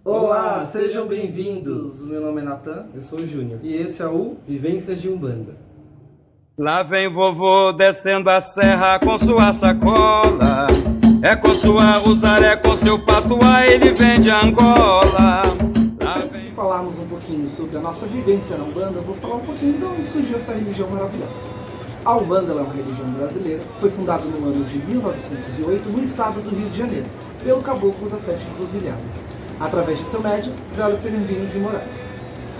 Olá, sejam bem-vindos. O meu nome é Natan. Eu sou o Júnior. E esse é o Vivências de Umbanda. Lá vem vovô descendo a serra com sua sacola. É com sua rosária, é com seu patuá, ele vem de Angola. Antes de falarmos um pouquinho sobre a nossa vivência na Umbanda, eu vou falar um pouquinho de onde surgiu essa religião maravilhosa. A Umbanda é uma religião brasileira, foi fundada no ano de 1908 no estado do Rio de Janeiro, pelo Caboclo das Sete Encruzilhadas, através de seu médium, Zélio Fernandinho de Moraes.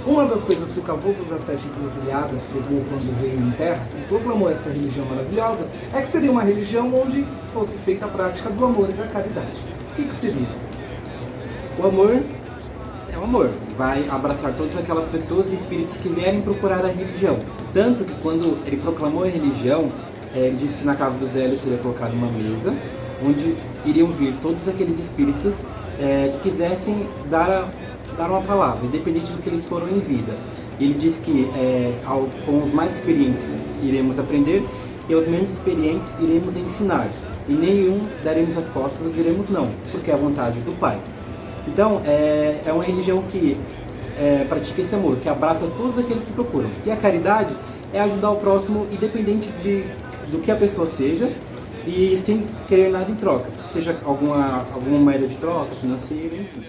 Uma das coisas que o Caboclo das Sete Encruzilhadas pegou quando veio em terra e proclamou essa religião maravilhosa é que seria uma religião onde fosse feita a prática do amor e da caridade. O que seria? O amor é o amor. Vai abraçar todas aquelas pessoas e espíritos que vierem procurar a religião. Tanto que quando ele proclamou a religião, ele disse que na casa do Zélio seria colocada uma mesa, onde iriam vir todos aqueles espíritos que quisessem dar uma palavra, independente do que eles foram em vida. Ele disse que com os mais experientes iremos aprender e aos menos experientes iremos ensinar. E nenhum daremos as costas e diremos não, porque é a vontade do Pai. Então, é uma religião que pratica esse amor, que abraça todos aqueles que procuram. E a caridade é ajudar o próximo, independente do que a pessoa seja, e sem querer nada em troca, seja alguma moeda de troca, financeira, enfim.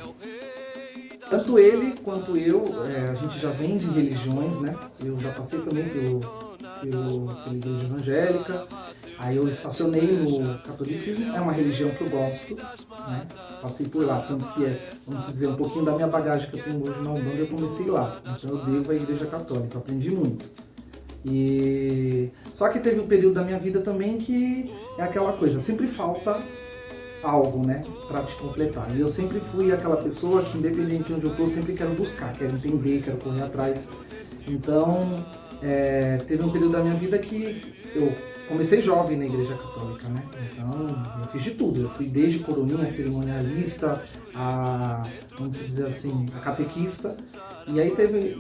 Tanto ele quanto eu, a gente já vem de religiões, né? Eu já passei também pela igreja evangélica, aí eu estacionei no catolicismo, é uma religião que eu gosto, né? Passei por lá, tanto que vamos dizer, um pouquinho da minha bagagem que eu tenho hoje na Umbanda, eu comecei lá, então eu devo à igreja católica, aprendi muito. Só que teve um período da minha vida também que é aquela coisa, sempre falta algo, né, para te completar. E eu sempre fui aquela pessoa que, independente de onde eu tô, sempre quero buscar, quero entender, quero correr atrás. Então, teve um período da minha vida que eu comecei jovem na igreja católica, né? Então, eu fiz de tudo. Eu fui desde coroinha, cerimonialista, vamos dizer assim, a catequista. E aí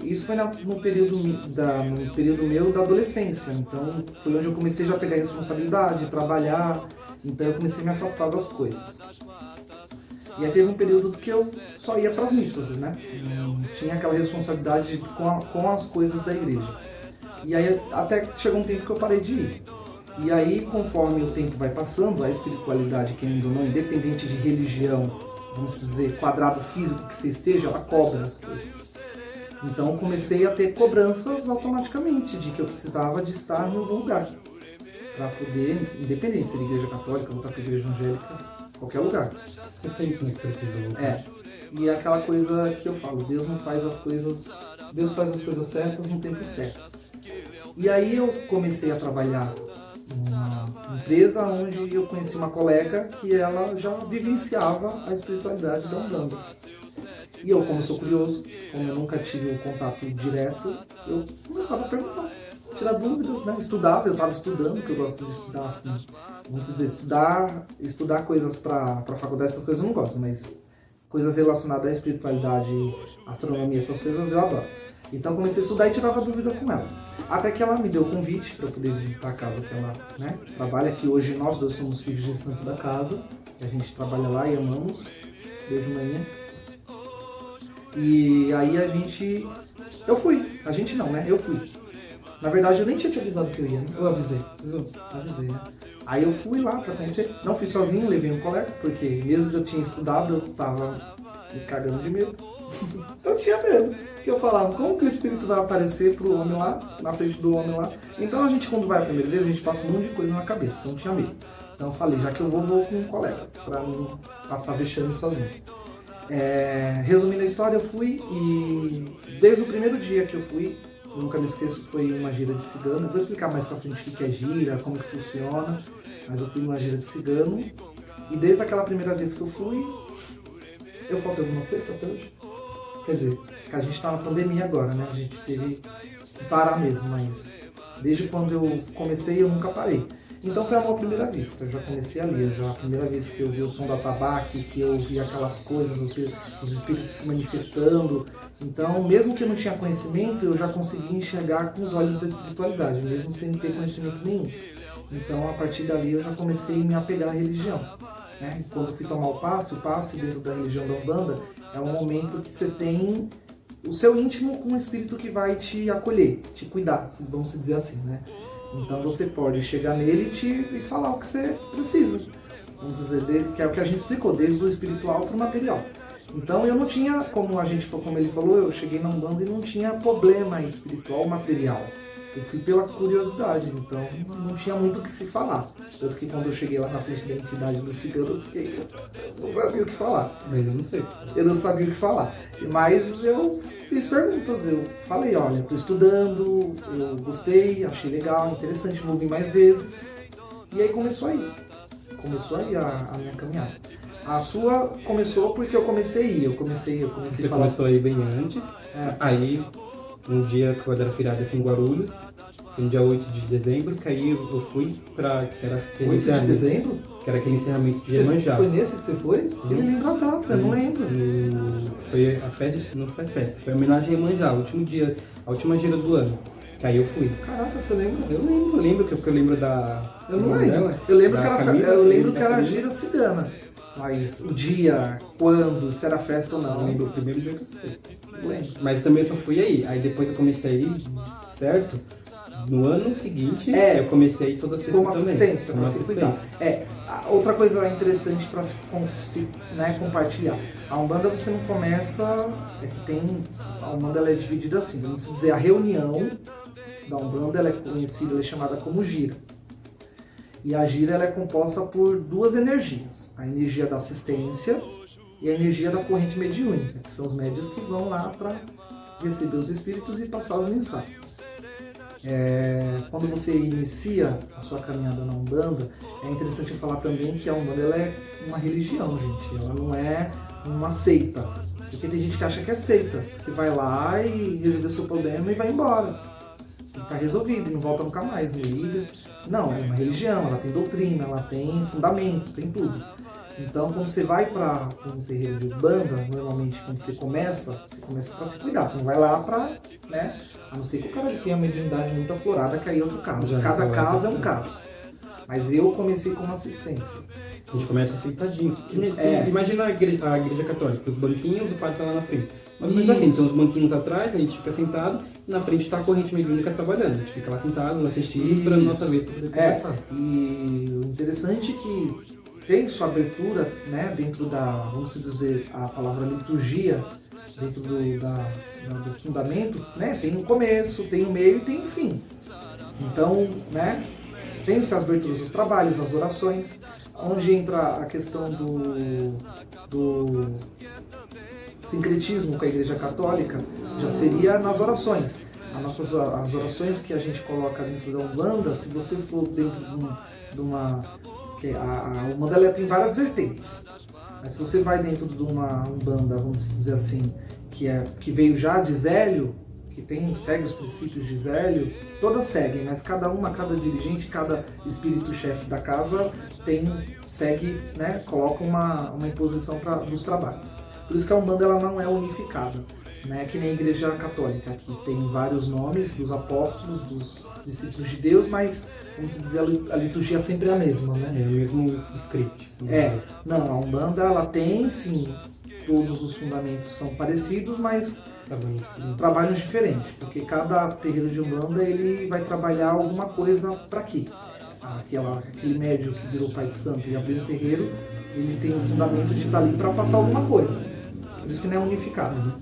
isso foi no período meu da adolescência. Então, foi onde eu comecei já a pegar responsabilidade, trabalhar. Então, eu comecei a me afastar das coisas. E aí teve um período que eu só ia para as missas, né? Não tinha aquela responsabilidade com as coisas da igreja. E aí até chegou um tempo que eu parei de ir. E aí, conforme o tempo vai passando, a espiritualidade, querendo ou não, independente de religião, vamos dizer, quadrado físico que você esteja, ela cobra as coisas. Então, eu comecei a ter cobranças automaticamente de que eu precisava de estar em algum lugar. Para poder, independente se era igreja católica, voltar para a igreja evangélica, qualquer lugar. Você sempre não precisa voltar. E é aquela coisa que eu falo, Deus faz as coisas certas no tempo certo. E aí eu comecei a trabalhar numa empresa onde eu conheci uma colega que ela já vivenciava a espiritualidade da Umbanda. E eu, como sou curioso, como eu nunca tive um contato direto, eu começava a perguntar, tirar dúvidas, né? Estudava, eu estava estudando, que eu gosto de estudar assim, vamos dizer, estudar coisas para faculdade, essas coisas eu não gosto, mas coisas relacionadas à espiritualidade, astronomia, essas coisas eu adoro. Então comecei a estudar e tirava dúvida com ela. Até que ela me deu o convite para eu poder visitar a casa que ela, né, trabalha, que hoje nós dois somos filhos de santo da casa, a gente trabalha lá e amamos, beijo manhã. E aí eu fui, eu fui. Na verdade eu nem tinha te avisado que eu ia, né? Eu avisei, né? Aí eu fui lá para conhecer, não fui sozinho, levei um colega, porque mesmo que eu tinha estudado, eu tava me cagando de medo. Eu tinha medo, que eu falava, como que o espírito vai aparecer pro homem lá, na frente do homem lá? Então a gente, quando vai a primeira vez, a gente passa um monte de coisa na cabeça, então eu tinha medo. Então eu falei, já que eu vou com um colega, pra não passar vexame sozinho. Resumindo a história, eu fui e desde o primeiro dia que eu fui, eu nunca me esqueço, foi uma gira de cigano. Eu vou explicar mais pra frente o que é gira, como que funciona, mas eu fui numa gira de cigano e desde aquela primeira vez que eu fui, eu faltei alguma sexta até hoje. Quer dizer, a gente tá na pandemia agora, né? A gente teve que parar mesmo, mas desde quando eu comecei eu nunca parei. Então foi amor à primeira vista, eu já comecei ali, a primeira vez que eu vi o som da tabaque, que eu vi aquelas coisas, os espíritos se manifestando. Então, mesmo que eu não tinha conhecimento, eu já conseguia enxergar com os olhos da espiritualidade, mesmo sem ter conhecimento nenhum. Então, a partir dali, eu já comecei a me apegar à religião. né? Quando eu fui tomar o passe dentro da religião da Umbanda é um momento que você tem o seu íntimo com um espírito que vai te acolher, te cuidar, vamos dizer assim, né? Então você pode chegar nele e falar o que você precisa. Vamos dizer, que é o que a gente explicou, desde o espiritual para o material. Então eu não tinha, como ele falou, eu cheguei na Umbanda e não tinha problema espiritual material. Eu fui pela curiosidade, então não tinha muito o que se falar. Tanto que quando eu cheguei lá na frente da entidade do cigano, eu não sabia o que falar. Mas eu não sei. Eu não sabia o que falar. Mas eu fiz perguntas, eu falei, olha, estou estudando, eu gostei, achei legal, interessante, vou vir mais vezes. E aí começou aí. Começou aí a minha caminhada. A sua começou porque eu comecei a ir, eu comecei Você a falar. começou aí bem antes, aí um dia que eu era feriado aqui em Guarulhos, foi no dia 8 de dezembro, que aí eu fui pra... que era aquele 8 de dezembro? Que era aquele encerramento de Iemanjá. Foi nesse que você foi? Eu não lembro a data, eu não lembro. Foi a festa, não foi festa, foi a homenagem a Iemanjá, o último dia, a última gira do ano. Que aí eu fui. Caraca, você lembra? Eu lembro, porque eu lembro da... Eu não lembro. Dela, eu lembro Camila, que era a gira cigana. Mas o dia, quando, se era festa ou não. Eu lembro o primeiro dia que eu fui. Não lembro. Mas também só fui aí. Aí depois eu comecei a ir, certo? No ano seguinte, eu comecei a ir toda sexta como também. assistência, para se cuidar. Outra coisa interessante para se compartilhar. A Umbanda você não começa... A Umbanda ela é dividida assim, vamos dizer, a reunião da Umbanda ela é conhecida, ela é chamada como gira. E a gira ela é composta por duas energias. A energia da assistência e a energia da corrente mediúnica, que são os médios que vão lá para receber os espíritos e passar as mensagens. Quando você inicia a sua caminhada na Umbanda, é interessante falar também que a Umbanda ela é uma religião, gente. Ela não é uma seita. Porque tem gente que acha que é seita. Você vai lá e resolve o seu problema e vai embora. E está resolvido, e não volta nunca mais, não liga. Não, é uma religião, ela tem doutrina, ela tem fundamento, tem tudo. Então, quando você vai para um terreiro de Umbanda, normalmente quando você começa para se cuidar. Você não vai lá para, né? A não ser que o cara tenha uma mediunidade muito aflorada, que aí é outro caso. Cada caso é um caso. Mas eu comecei como assistência. A gente começa sentadinho. Imagina a igreja católica, os banquinhos, o padre tá lá na frente. Mais ou menos assim, tem os banquinhos atrás, a gente fica sentado, e na frente está a corrente mediúnica trabalhando. A gente fica lá sentado, assistir, esperando nossa vez para poder conversar. E o interessante é que tem sua abertura, né, dentro da, vamos dizer, a palavra liturgia, dentro do fundamento, né, tem o começo, tem o meio e tem o fim. Então, né, tem-se as aberturas dos trabalhos, as orações, onde entra a questão do sincretismo com a Igreja Católica, já seria nas orações. As orações que a gente coloca dentro da Umbanda, se você for dentro de uma... A Umbanda ela tem várias vertentes, mas se você vai dentro de uma Umbanda, vamos dizer assim, que veio já de Zélio, que segue os princípios de Zélio, todas seguem, mas cada dirigente, cada espírito-chefe da casa segue, né, coloca uma imposição dos trabalhos. Por isso que a Umbanda ela não é unificada, né, que nem a Igreja Católica, que tem vários nomes dos apóstolos, dos discípulos de Deus, mas, vamos dizer, a liturgia é sempre a mesma, né? É o mesmo script. Não, a Umbanda ela tem, sim, todos os fundamentos são parecidos, mas trabalhos diferentes, porque cada terreiro de Umbanda ele vai trabalhar alguma coisa para quê? Aquele médium que virou pai de santo e abriu um terreiro, ele tem o fundamento de estar ali para passar alguma coisa, por isso que não é unificado.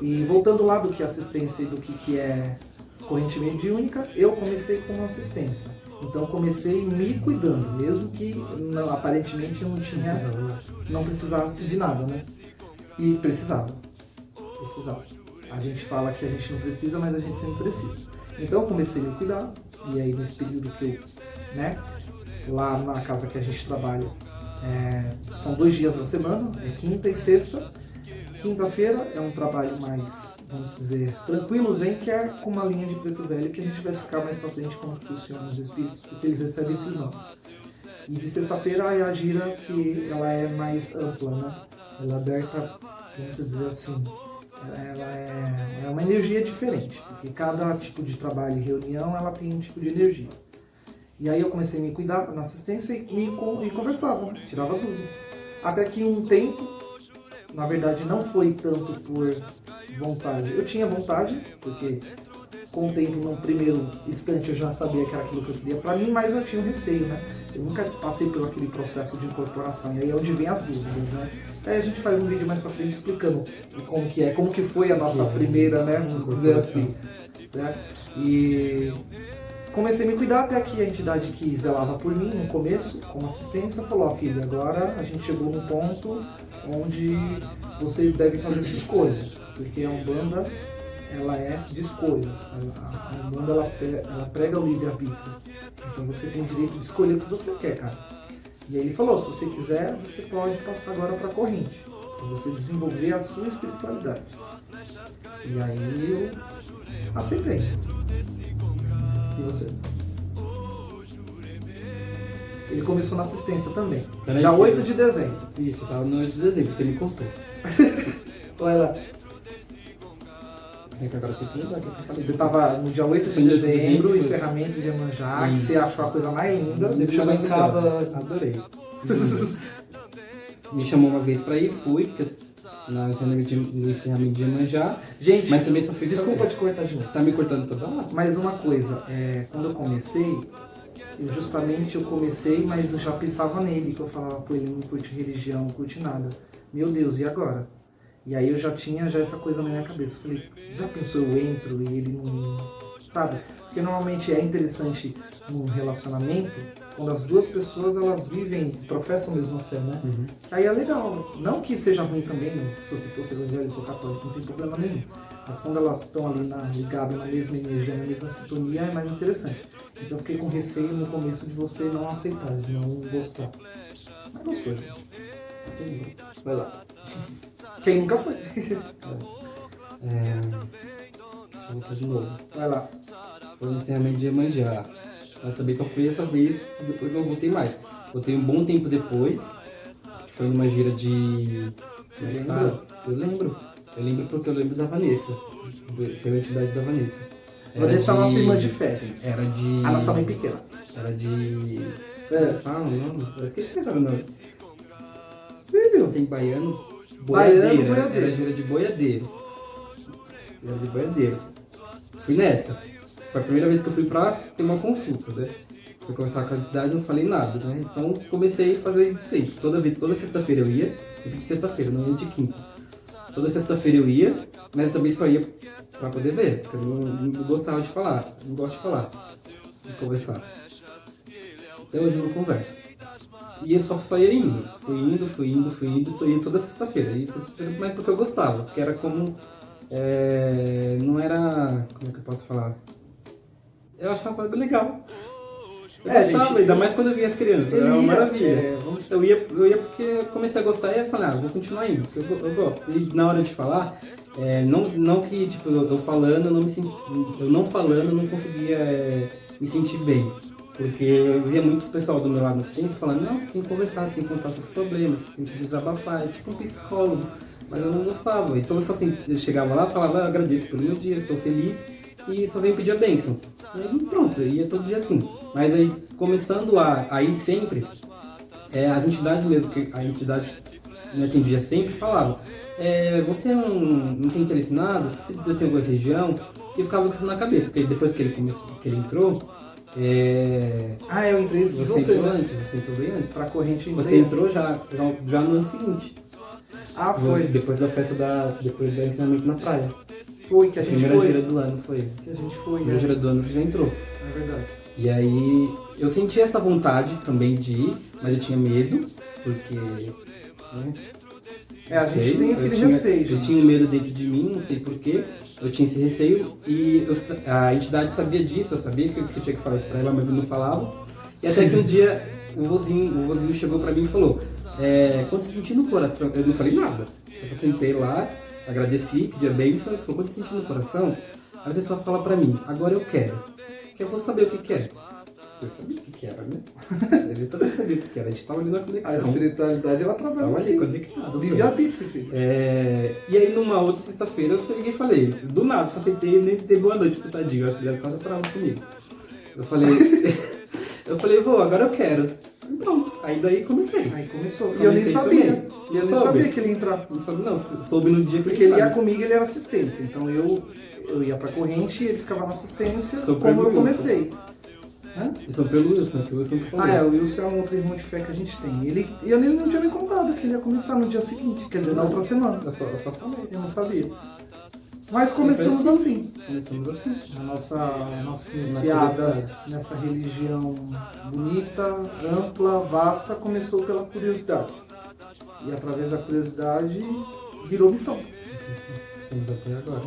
E voltando lá do que é assistência e do que é corrente mediúnica, eu comecei com assistência. Então comecei me cuidando, mesmo que aparentemente eu não precisasse de nada, né? E precisava. A gente fala que a gente não precisa, mas a gente sempre precisa. Então eu comecei a me cuidar, e aí nesse período que eu, né, lá na casa que a gente trabalha, são 2 dias na semana, é quinta e sexta. Quinta-feira é um trabalho mais, vamos dizer, tranquilo, zen, que é com uma linha de preto velho, que a gente vai explicar mais pra frente como funcionam os espíritos, porque eles recebem esses nomes. E de sexta-feira é a gira que ela é mais ampla, né? Ela é aberta, vamos dizer assim, ela é uma energia diferente, porque cada tipo de trabalho e reunião ela tem um tipo de energia. E aí eu comecei a me cuidar na assistência e conversava, né? Tirava dúvida. Até que um tempo, na verdade não foi tanto por vontade. Eu tinha vontade, porque com o tempo, no primeiro instante, eu já sabia que era aquilo que eu queria pra mim, mas eu tinha um receio, né? Eu nunca passei por aquele processo de incorporação, e aí é onde vem as dúvidas, né? Aí a gente faz um vídeo mais pra frente explicando como que foi a nossa primeira, né? Vamos dizer assim, né? E comecei a me cuidar até que a entidade que zelava por mim no começo, como assistência, falou: ó, filho, agora a gente chegou num ponto onde você deve fazer sua escolha, porque a Umbanda, ela é de escolhas. A Umbanda, ela prega o livre-arbítrio. Então você tem direito de escolher o que você quer, cara. E aí ele falou: se você quiser, você pode passar agora para a corrente, para você desenvolver a sua espiritualidade. E aí eu aceitei. E você? Ele começou na assistência também. Peraí, Já 8 de dezembro. Isso, tava no 8 de dezembro, você me contou. Olha lá. É que agora tem que lembrar que eu falei. Você estava no dia 8 de Foi no dia de dezembro, dezembro, encerramento de Iemanjá, que Isso. você achou a coisa mais linda. Ele Chegou chegou em casa. adorei. Me chamou uma vez pra ir, fui, porque no encerramento de Iemanjá. Gente, Mas também só fui desculpa te cortar de novo. Você tá me cortando toda hora? Mas uma coisa, quando eu comecei, eu comecei, mas eu já pensava nele, que eu falava: pô, ele não curte religião, não curte nada. Meu Deus, e agora? E aí eu já tinha essa coisa na minha cabeça. Eu falei: já pensou, eu entro e ele não... Sabe? Porque normalmente é interessante num relacionamento quando as duas pessoas, elas vivem, professam a mesma fé, né? Uhum. Aí é legal. Não que seja ruim também, se você fosse evangélico ou católico, não tem problema nenhum. Mas quando elas estão ali ligadas na mesma energia, na mesma sintonia, é mais interessante. Então eu fiquei com receio no começo de você não aceitar, de não gostar. Mas gostou, gente. Entendi. Vai lá. Quem nunca foi? Deixa eu voltar de novo. Vai lá. Foi no encerramento de Iemanjá. Mas também só fui essa vez, depois não voltei mais. Voltei um bom tempo depois, que foi numa gira de... Você lembra? Eu lembro. Eu lembro porque eu lembro da Vanessa. Foi a entidade da Vanessa. Vanessa é a nossa irmã de fé, gente. Era de... A nossa mãe pequena. Era de... Fala o nome? Eu esqueci agora o nome. Filho. Tem baiano. Baiano, Boiadeiro. boiadeiro. Era gira de boiadeiro. Era de boiadeiro. Fui nessa. Foi a primeira vez que eu fui pra ter uma consulta, né? Fui conversar com a entidade, não falei nada, né? Então comecei a fazer isso aí. Toda sexta-feira eu ia. Eu de sexta-feira, não ia de quinta. Toda sexta-feira eu ia, mas eu também só ia pra poder ver, porque eu não gostava de falar. Não gosto de falar, de conversar. Até hoje eu não converso. E eu só ia indo. Fui indo. Tô indo toda sexta-feira. E toda sexta-feira, mas porque eu gostava. Porque era como... não era... Como é que eu posso falar? Eu achava legal. Eu gostava, gente, ainda mais quando eu via as crianças. Era uma maravilha. Eu ia porque eu comecei a gostar e ia falar: vou continuar indo, porque eu gosto. E na hora de falar, não que tipo, eu falando, eu não falando, eu não conseguia me sentir bem. Porque eu via muito pessoal do meu lado na assistência falando: não, você tem que conversar, você tem que contar seus problemas, você tem que desabafar, é tipo um psicólogo. Mas eu não gostava. Então eu chegava lá e falava: eu agradeço pelo meu dia, estou feliz e só venho pedir a bênção. E aí pronto, eu ia todo dia assim. Mas aí, começando a ir sempre, as entidades mesmo, que a entidade me atendia sempre, falavam: você não tem interesse em nada, você precisa ter alguma religião? E eu ficava com isso na cabeça, porque depois que ele entrou... eu entrei antes de você entrou né? antes, você entrou bem antes. Pra corrente eu entrei Você entrou antes. já no ano seguinte. Ah, foi. Depois da festa depois do ensinamento na praia. Foi que a gente Primeira foi. gira do ano foi. Que a gente foi, Primeira gira do ano você já entrou. É verdade. E aí eu senti essa vontade também de ir, mas eu tinha medo, porque... Né, A não gente sei, tem aquele eu receio. tinha um medo dentro de mim, não sei porquê, eu tinha esse receio e a entidade sabia disso, eu sabia que eu tinha que falar isso pra ela, mas eu não falava. E até que um dia o vozinho chegou pra mim e falou: quando você sentir no coração... Eu não falei nada, eu só sentei lá, agradeci, pedi a bênção, ele falou: quando você sentir no coração, aí você só fala pra mim: agora eu quero. Que eu vou saber o que é. Eu sabia o que era, né? Eles também sabiam o que era. A gente tava ali na conexão. A espiritualidade, ela trabalha Tava assim. ali conectado. Livre-arbítrio, filho. E aí numa outra sexta-feira eu peguei e falei, do nada, só tentei nem ter boa noite pro tadinho. Eu acho que ele tava bravo comigo. Eu falei, Eu falei, vô, agora eu quero. E pronto. Aí daí comecei. Aí começou. E Comecei eu nem sabia. também. E eu nem Soube. sabia que ele ia entrar. Não soube não, soube no dia que Porque ele ia faz. comigo e ele era assistência. Então eu ia pra corrente e ele ficava na assistência, Sou como eu pelo comecei. Hã? E são pelo Wilson, que o Wilson falou. Ah, é, o Wilson é um outro irmão de fé que a gente tem. E ele não tinha me contado que ele ia começar no dia seguinte, quer dizer, na outra semana. Eu só falei. Eu não sabia. Mas começamos assim. Começamos assim. A nossa iniciada curiosidade. nessa religião bonita, ampla, vasta, começou pela curiosidade. E através da curiosidade virou missão. Estamos até agora.